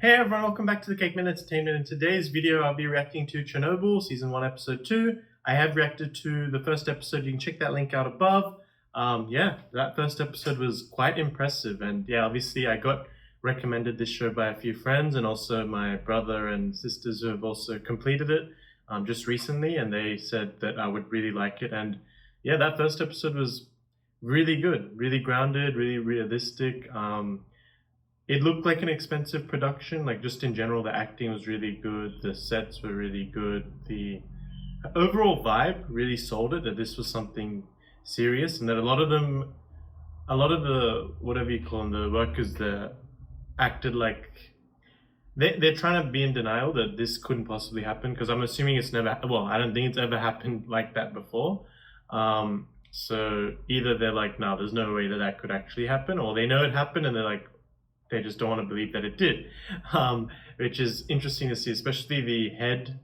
Hey everyone, welcome back to the Cake Man Entertainment. In today's video, I'll be reacting to Chernobyl, Season 1, Episode 2. I have reacted to the first episode, you can check that link out above. Yeah, that first episode was quite impressive, and yeah, obviously I got recommended this show by a few friends, and also my brother and sisters who have also completed it just recently, and they said that I would really like it, and yeah, that first episode was really good, really grounded, really realistic. It looked like an expensive production, like just in general, the acting was really good, the sets were really good, the overall vibe really sold it that this was something serious, and that a lot of the, whatever you call them, the workers there acted like they're trying to be in denial that this couldn't possibly happen, because I'm assuming it's never, well, I don't think it's ever happened like that before. So either they're like, no, there's no way that that could actually happen, or they know it happened and they're like, they just don't want to believe that it did, which is interesting to see, especially the head,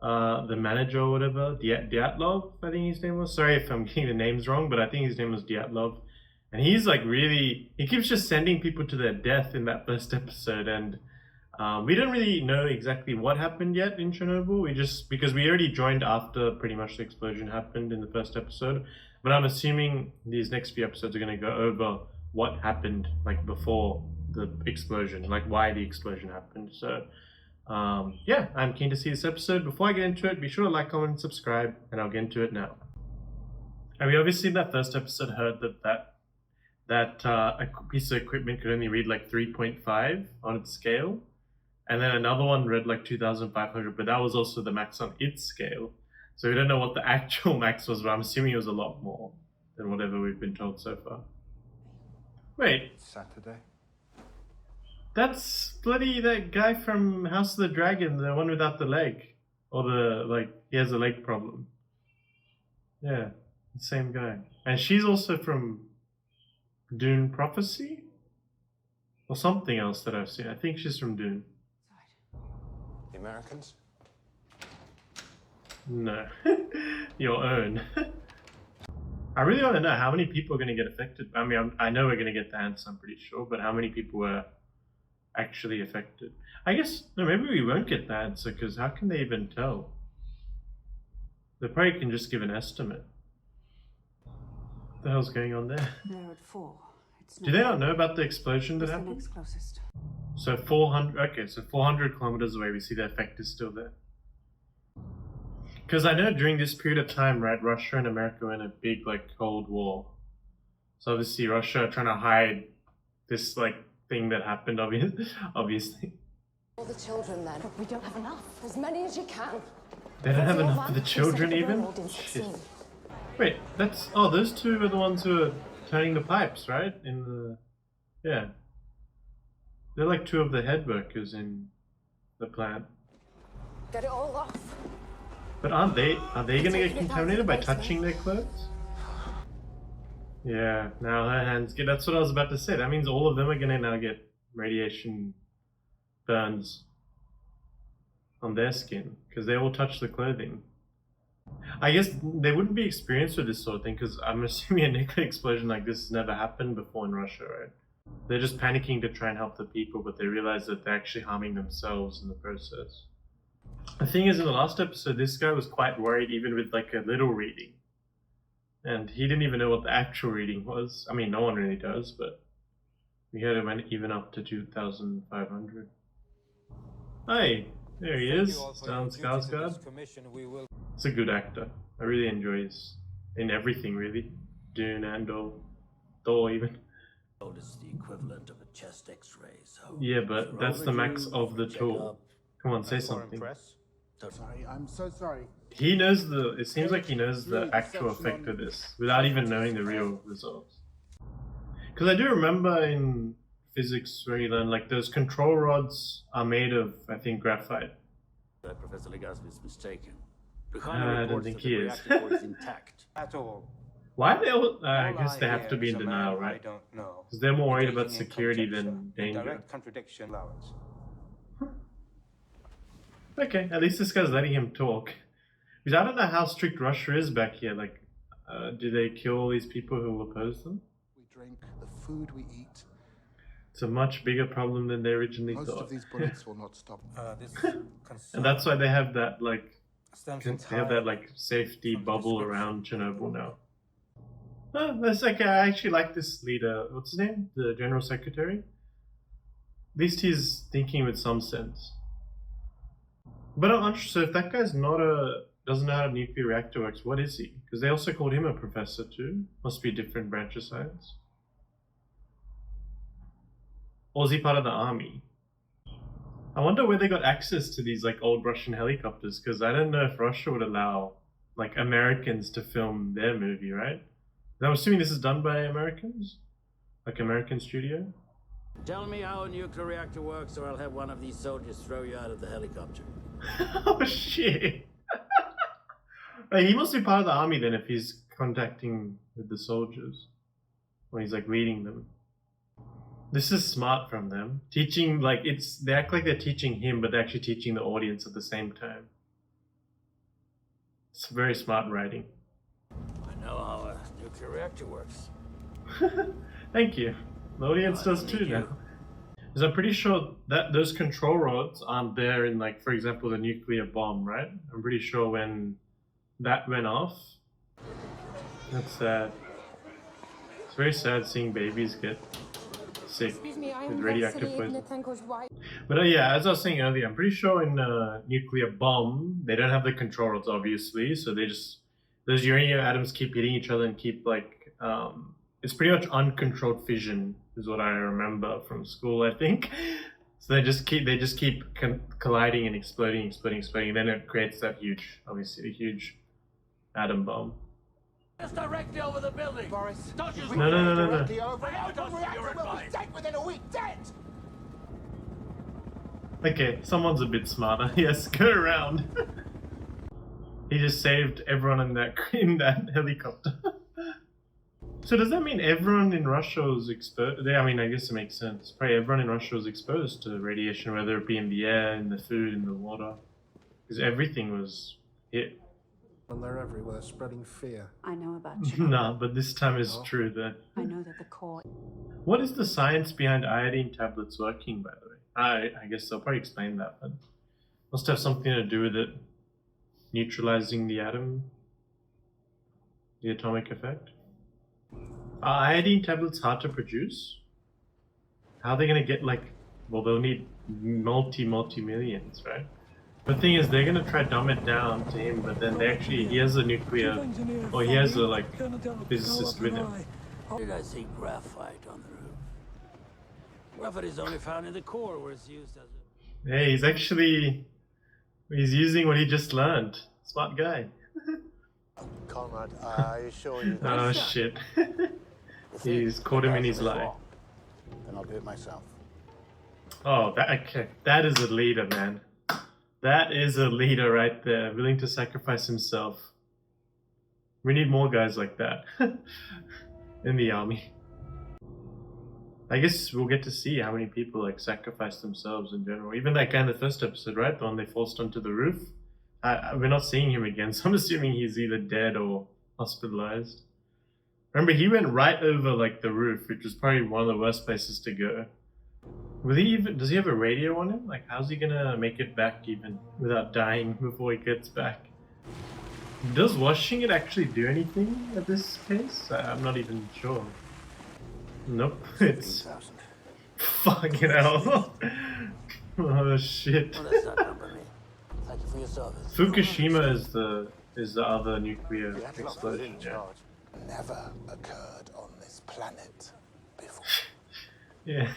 the manager or whatever, Dyatlov, I think his name was. Sorry if I'm getting the names wrong, but I think his name was Dyatlov. And he's like really, he keeps just sending people to their death in that first episode. And we don't really know exactly what happened yet in Chernobyl. Because we already joined after pretty much the explosion happened in the first episode. But I'm assuming these next few episodes are going to go over what happened like before the explosion, like why the explosion happened. So yeah, I'm keen to see this episode. Before I get into it, be sure to like, comment, and subscribe, and I'll get into it now. And we obviously in that first episode heard that a piece of equipment could only read like 3.5 on its scale, and then another one read like 2,500, but that was also the max on its scale. So we don't know what the actual max was, but I'm assuming it was a lot more than whatever we've been told so far. Wait. Saturday. That's bloody that guy from House of the Dragon, the one without the leg. Or the, like, he has a leg problem. Yeah, the same guy. And she's also from Dune Prophecy? Or something else that I've seen. I think she's from Dune. The Americans? No. Your own. I really want to know how many people are going to get affected. I mean, I know we're going to get the answer, I'm pretty sure, but how many people were actually affected? I guess, no, maybe we won't get the answer, because how can they even tell? They probably can just give an estimate. What the hell's going on there? They're at 4. Do they not know about the explosion that happened? The next closest. So 400, okay, so 400 kilometers away, we see the effect is still there. Because I know during this period of time, right, Russia and America were in a big, like, Cold War. So obviously Russia trying to hide this, like, thing that happened, obviously. All the children then. But we don't have enough. As many as you can. They don't have enough for the children even? Shit. Wait, that's, oh, those two are the ones who are turning the pipes, right? In the, yeah. They're like two of the head workers in the plant. Get it all off. But are they gonna get contaminated by touching their clothes? Yeah, now her hands get, that's what I was about to say. That means all of them are gonna now get radiation burns on their skin, because they all touch the clothing. I guess they wouldn't be experienced with this sort of thing, because I'm assuming a nuclear explosion like this has never happened before in Russia, right? They're just panicking to try and help the people, but they realize that they're actually harming themselves in the process. The thing is, in the last episode, this guy was quite worried even with like a little reading. And he didn't even know what the actual reading was. I mean, no one really does, but we heard it went even up to 2,500. Hey, there he is, Stellan Skarsgård. It's a good actor. I really enjoy his, in everything really. Dune and Thor even. Is the equivalent of a chest X-ray, so yeah, but that's the max of the tool. Come on, say something. Sorry, I'm so sorry. He knows the, it seems like he knows the actual effect of this without even knowing the real results. Because I do remember in physics where you learn like those control rods are made of, I think, graphite. Professor Legasov is mistaken. I don't think he is. Is intact. At all. Why are they all, I guess they have to be in denial, right? I don't know. Because they're more worried about security than danger. Direct contradiction allowance. Okay, at least this guy's letting him talk. Because I don't know how strict Russia is back here. Like, do they kill all these people who will oppose them? We drink the food we eat. It's a much bigger problem than they originally Most thought. of these bullets will not stop. This And that's why they have that like stems they have that like safety bubble around Chernobyl now. Oh, that's okay. I actually like this leader. What's his name? The General Secretary. At least he's thinking with some sense. But I'm unsure. So if that guy's doesn't know how a nuclear reactor works, what is he? Because they also called him a professor too. Must be a different branch of science. Or is he part of the army? I wonder where they got access to these like old Russian helicopters, because I don't know if Russia would allow like Americans to film their movie, right? And I'm assuming this is done by Americans? Like American studio? Tell me how a nuclear reactor works, or I'll have one of these soldiers throw you out of the helicopter. Oh shit. Like, he must be part of the army then if he's contacting with the soldiers. Or he's like leading them. This is smart from them. Teaching, like, they act like they're teaching him, but they're actually teaching the audience at the same time. It's very smart writing. I know how a nuclear reactor works. Thank you. The audience does too now. Because I'm pretty sure that those control rods aren't there in, like, for example, the nuclear bomb, right? I'm pretty sure when that went off. That's sad. It's very sad seeing babies get sick with radioactive poison. But yeah, as I was saying earlier, I'm pretty sure in a nuclear bomb, they don't have the control rods, obviously, so they just, those uranium atoms keep hitting each other and keep like, it's pretty much uncontrolled fission, is what I remember from school, I think. So they just keep colliding and exploding, and then it creates that huge, obviously, a huge atom bomb. Just directly over the building. Boris, Don't use No. directly over. I Our don't reactor see your will be advice. dead within a week. Dead. Okay, someone's a bit smarter. Yes, go around. He just saved everyone in that helicopter. So does that mean everyone in Russia was exposed? I mean, I guess it makes sense. Probably everyone in Russia was exposed to radiation, whether it be in the air, in the food, in the water. Because everything was hit. And they're everywhere, spreading fear. I know about Chernobyl. Nah, but this time is true that. I know that the core. What is the science behind iodine tablets working, by the way? I guess they'll probably explain that, but must have something to do with it neutralizing the atom, the atomic effect. Are iodine tablets hard to produce? How are they gonna get like? Well, they'll need multi-millions, right? The thing is, they're gonna try to dumb it down to him, but then he has a nuclear, or he has a like physicist with him. How did I see graphite on the roof? Graphite is only found in the core, where it's used as a... Hey, he's using what he just learned. Smart guy. Conrad, I assure you. Oh shit. He's caught him in his lie. Then I'll do it myself. Oh, okay. That is a leader, man. That is a leader right there, willing to sacrifice himself. We need more guys like that in the army. I guess we'll get to see how many people like sacrifice themselves in general. Even that guy in the first episode, right? The one they forced onto the roof. We're not seeing him again, so I'm assuming he's either dead or hospitalized. Remember, he went right over like the roof, which was probably one of the worst places to go. Does he have a radio on him? Like, how's he gonna make it back even without dying before he gets back? Does washing it actually do anything at this case? I'm not even sure. Nope, it's... 15,000. Fucking hell. Oh shit. Well, that's not number me. Thank you for your service. Fukushima is the other nuclear The Atlas explosion, in yeah. charge. Never occurred on this planet before. Yeah.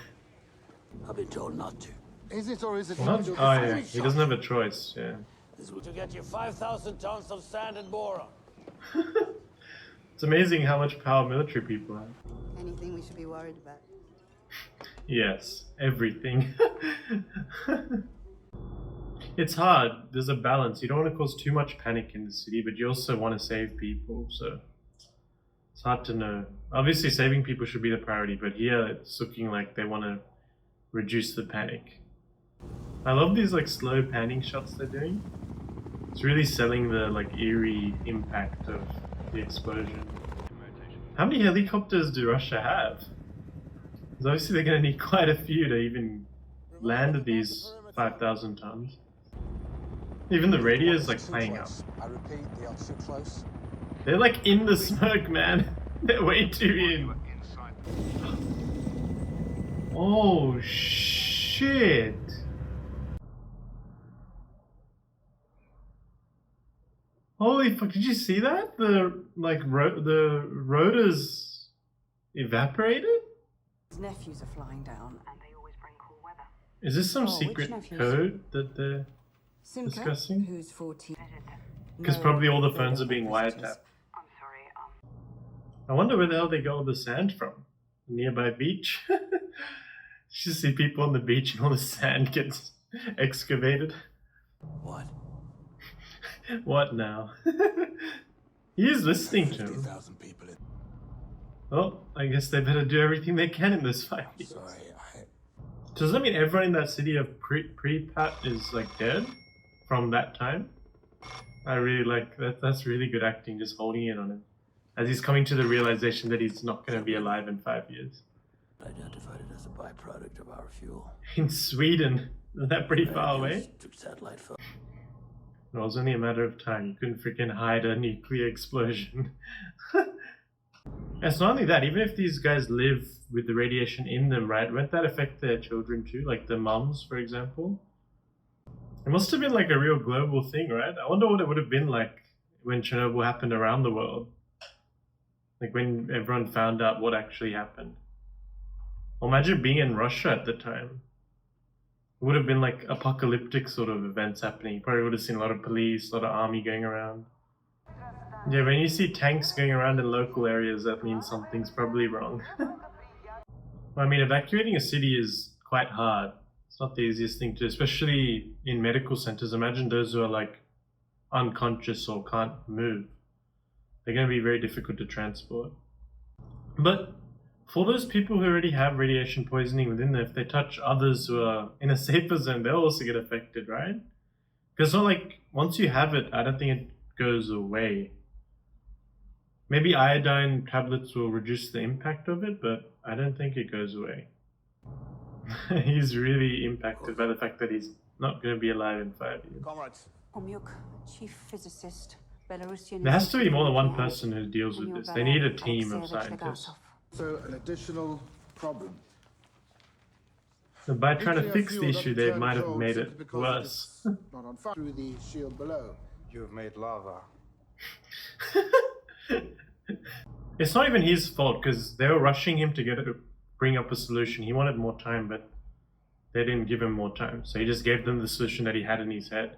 I've been told not to. Is it or is it Not, not? oh yeah, he doesn't have a choice, yeah. This was to get you 5,000 tons of sand and boron. It's amazing how much power military people have. Anything we should be worried about? Yes, everything. It's hard, there's a balance. You don't want to cause too much panic in the city, but you also want to save people, so it's hard to know. Obviously saving people should be the priority, but here it's looking like they want to reduce the panic. I love these like slow panning shots they're doing. It's really selling the like eerie impact of the explosion. How many helicopters do Russia have? Because obviously they're going to need quite a few to even land these 5,000 tons. Even the radio is like playing up. I repeat, they are too close. They're like in the smoke, man. They're way too in. Oh shit. Holy fuck, did you see that? The the rotors evaporated? His nephews are flying down, and they always bring cool weather. Is this some Oh, which secret nephews? code that they're Simka, discussing? who's 14. Because No, probably all the they phones don't are being have visitors. wiretapped. I'm sorry, I wonder where the hell they got all the sand from. A nearby beach? You just see people on the beach and all the sand gets excavated. What? What now? He is listening to him. 50,000 people in. Oh, I guess they better do everything they can in this fight. Sorry, Does that mean everyone in that city of Pre-Pat is like dead from that time? I really like that. That's really good acting, just holding in on him as he's coming to the realization that he's not going to be alive in 5 years. Identified it as a byproduct of our fuel. In Sweden, isn't that pretty far away? Took satellite photos. It was only a matter of time. You couldn't freaking hide a nuclear explosion. It's not only that, even if these guys live with the radiation in them, right, won't that affect their children too? Like the mums, for example? It must have been like a real global thing, right? I wonder what it would have been like when Chernobyl happened around the world. Like when everyone found out what actually happened. Or imagine being in Russia at the time. It would have been like apocalyptic sort of events happening. You probably would have seen a lot of police, a lot of army going around. Yeah, when you see tanks going around in local areas, that means something's probably wrong. I mean, evacuating a city is quite hard. It's not the easiest thing to do, especially in medical centers. Imagine those who are like unconscious or can't move. They're going to be very difficult to transport. But for those people who already have radiation poisoning within them, if they touch others who are in a safer zone, they'll also get affected, right? Because it's not like once you have it, I don't think it goes away. Maybe iodine tablets will reduce the impact of it, but I don't think it goes away. He's really impacted by the fact that he's not going to be alive in 5 years. Comrades, Omyuk, chief physicist, Belarusian. There has to be more than one person who deals with this. They need a team of scientists. So, an additional problem. So by trying to Nuclear fix the fuel issue, doesn't they turn might have cold made simply it because worse. it's not on fire. Through the shield below. you have made lava. It's not even his fault because they were rushing him to bring up a solution. He wanted more time, but they didn't give him more time. So he just gave them the solution that he had in his head.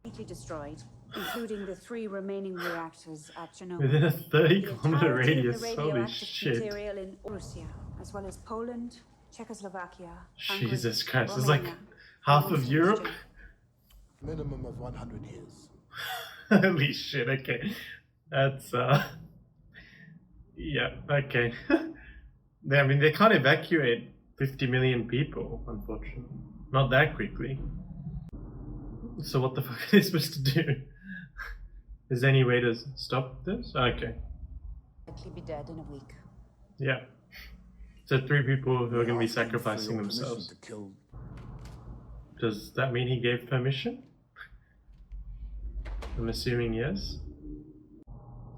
Completely destroyed, including the 3 remaining reactors at Chernobyl. Within a 30 The kilometer entirety of radius. the Holy radioactive shit. material in Russia, as well as Poland, Czechoslovakia, Hungary, Jesus Christ. It's like Romania, half and of also Europe. Minimum of 100 years. Holy shit, okay. That's, yeah, okay. I mean, they can't evacuate 50 million people, unfortunately. Not that quickly. So what the fuck are they supposed to do? Is there any way to stop this? Okay. likely be dead in a week. Yeah. So 3 people who are going to be Asking for sacrificing your permission themselves. to kill. Does that mean he gave permission? I'm assuming yes.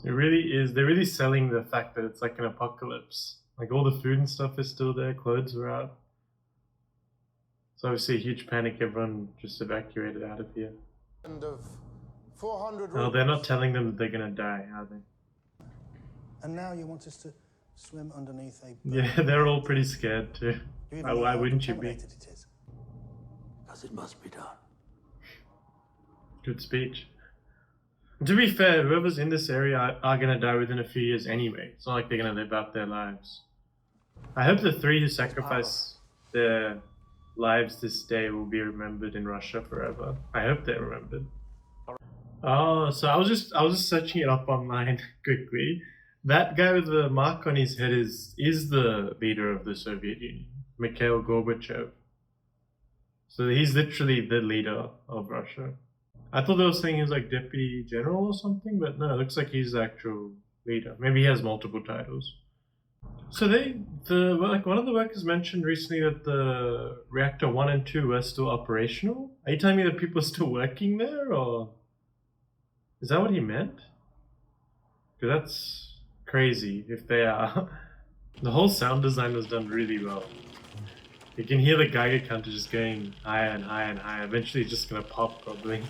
It really is. They're really selling the fact that it's like an apocalypse. Like all the food and stuff is still there, clothes are out. So obviously a huge panic, everyone just evacuated out of here. And of 400 Oh, they're not telling them that they're gonna die, are they? And now you want us to swim underneath a... Yeah, they're all pretty scared too. You even Why know how wouldn't you be? contaminated it is. Because it must be done. Good speech. And to be fair, whoever's in this area are gonna die within a few years anyway. It's not like they're gonna live out their lives. I hope the 3 who sacrifice their lives this day will be remembered in Russia forever. I hope they're remembered. Oh, so I was just searching it up online quickly. That guy with the mark on his head is the leader of the Soviet Union, Mikhail Gorbachev. So he's literally the leader of Russia. I thought they were saying he was like deputy general or something, but no, it looks like he's the actual leader. Maybe he has multiple titles. So one of the workers mentioned recently that the reactor 1 and 2 were still operational. Are you telling me that people are still working there, or is that what he meant? Because that's crazy if they are. The whole sound design was done really well. You can hear the Geiger counter just going higher and higher and higher. Eventually it's just gonna pop probably.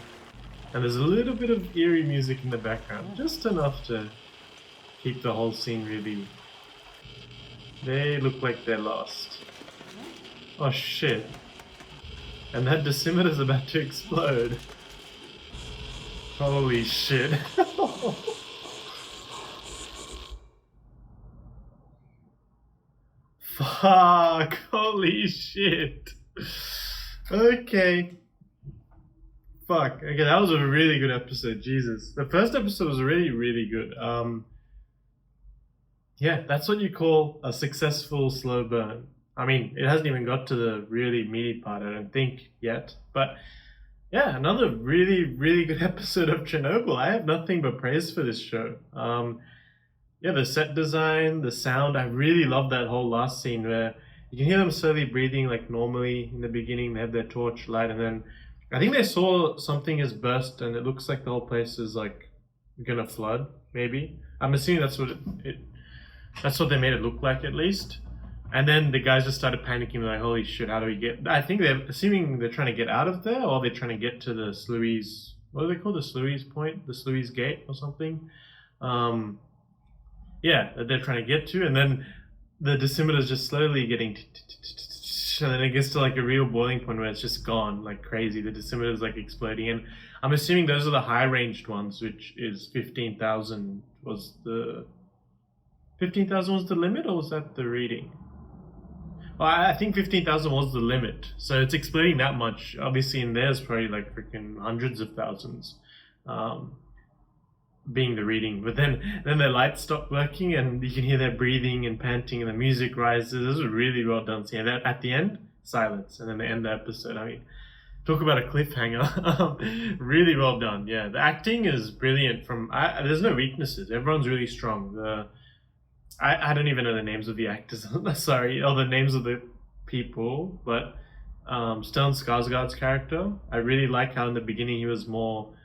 And there's a little bit of eerie music in the background, just enough to keep the whole scene really. They look like they're lost. Oh shit. And that decimeter's about to explode. Holy shit. Fuck, holy shit. Okay. Fuck. Okay, that was a really good episode, Jesus. The first episode was really, really good. Yeah, that's what you call a successful slow burn. I mean, it hasn't even got to the really meaty part, I don't think, yet. But yeah, another really, really good episode of Chernobyl. I have nothing but praise for this show. Yeah, the set design, the sound, I really love that whole last scene where you can hear them slowly breathing like normally in the beginning. They have their torch light, and then I think they saw something has burst and it looks like the whole place is like gonna flood, maybe. I'm assuming that's what that's what they made it look like, at least. And then the guys just started panicking, like, holy shit, how do we get... I think they're assuming they're trying to get out of there, or they're trying to get to the Sluice... What do they call the Sluice point? The Sluice gate or something? Yeah, that they're trying to get to, and then the decimeter's just slowly getting... And then it gets to like a real boiling point where it's just gone, like crazy. The decimeter's like exploding, and I'm assuming those are the high-ranged ones, which is 15,000 was the... 15,000 was the limit, or was that the reading? Well, I think 15,000 was the limit, so it's exploding that much. Obviously, in there's probably like freaking hundreds of thousands, being the reading. But then their lights stop working, and you can hear their breathing and panting, and the music rises. This was really well done. So yeah, at the end, silence, and then they end the episode. I mean, talk about a cliffhanger. Really well done. Yeah, the acting is brilliant. There's no weaknesses. Everyone's really strong. I don't even know the names of the actors. Sorry, or the names of the people. But Stellan Skarsgård's character, I really like how in the beginning he was more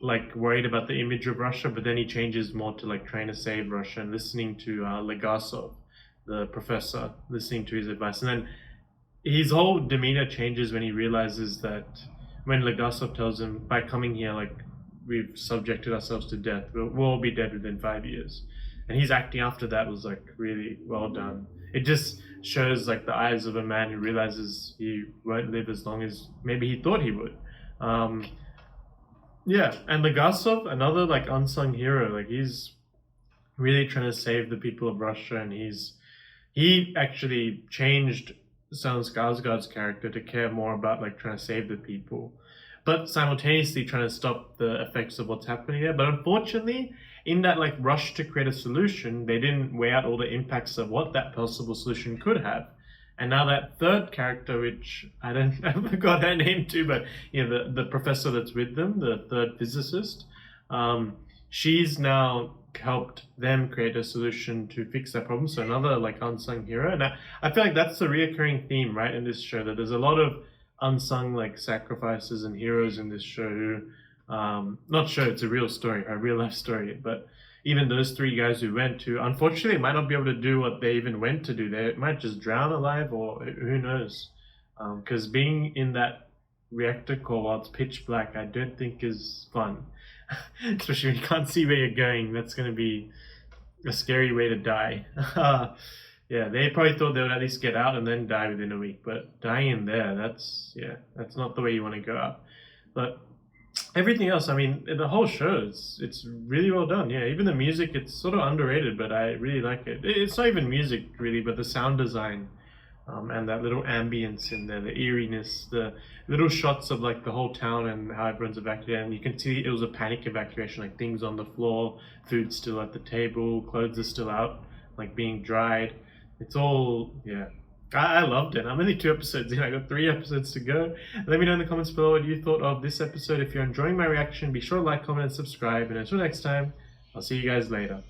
like worried about the image of Russia, but then he changes more to like trying to save Russia and listening to Legasov, the professor, listening to his advice. And then his whole demeanor changes when he realizes that when Legasov tells him, by coming here, like, we've subjected ourselves to death, we'll all be dead within 5 years. And his acting after that was like really well done. It just shows like the eyes of a man who realizes he won't live as long as maybe he thought he would. Yeah, and Legasov, another like unsung hero. Like, he's really trying to save the people of Russia, and he actually changed Stellan Skarsgård's character to care more about like trying to save the people, but simultaneously trying to stop the effects of what's happening there. But unfortunately, in that like rush to create a solution, they didn't weigh out all the impacts of what that possible solution could have. And now that third character, which I forgot her name too, but you know, the professor that's with them, the third physicist, she's now helped them create a solution to fix that problem. So another like unsung hero. And I feel like that's the reoccurring theme, right, in this show, that there's a lot of unsung like sacrifices and heroes in this show who, not show, it's a real story, a real life story, but even those three guys who went to, unfortunately, might not be able to do what they even went to do. They might just drown alive, or who knows. Because being in that reactor core while it's pitch black, I don't think is fun. Especially when you can't see where you're going. That's going to be a scary way to die. Yeah, they probably thought they would at least get out and then die within a week. But dying in there, that's not the way you want to go out. But everything else, I mean, the whole show, it's really well done. Yeah, even the music, it's sort of underrated, but I really like it. It's not even music, really, but the sound design, and that little ambience in there, the eeriness, the little shots of like the whole town and how everyone's evacuated. And you can see it was a panic evacuation, like things on the floor, food still at the table, clothes are still out, like being dried. It's all, yeah. I loved it. I'm only 2 episodes in. I got 3 episodes to go. Let me know in the comments below what you thought of this episode. If you're enjoying my reaction, be sure to like, comment, and subscribe. And until next time, I'll see you guys later.